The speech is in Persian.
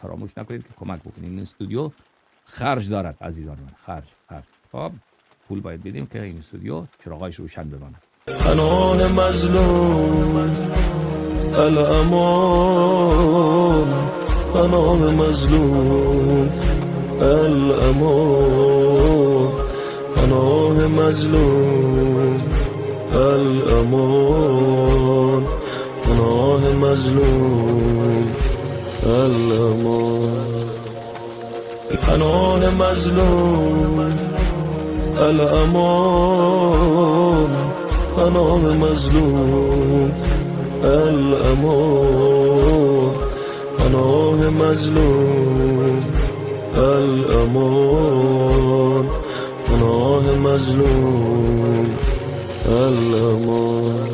فراموش نکنید که کمک بکنید. این استودیو خرج دارد عزیزان من، خرج. خب پول باید بدیم که این استودیو چراغایش روشن بماند. پناه مظلوم الامان، پناه مظلوم الامان، پناه مظلوم الامان، پناه مظلوم الامان، پناه مظلوم الامان، پناه مظلوم الامان، پناه مظلوم الامان، پناه مظلوم الامان.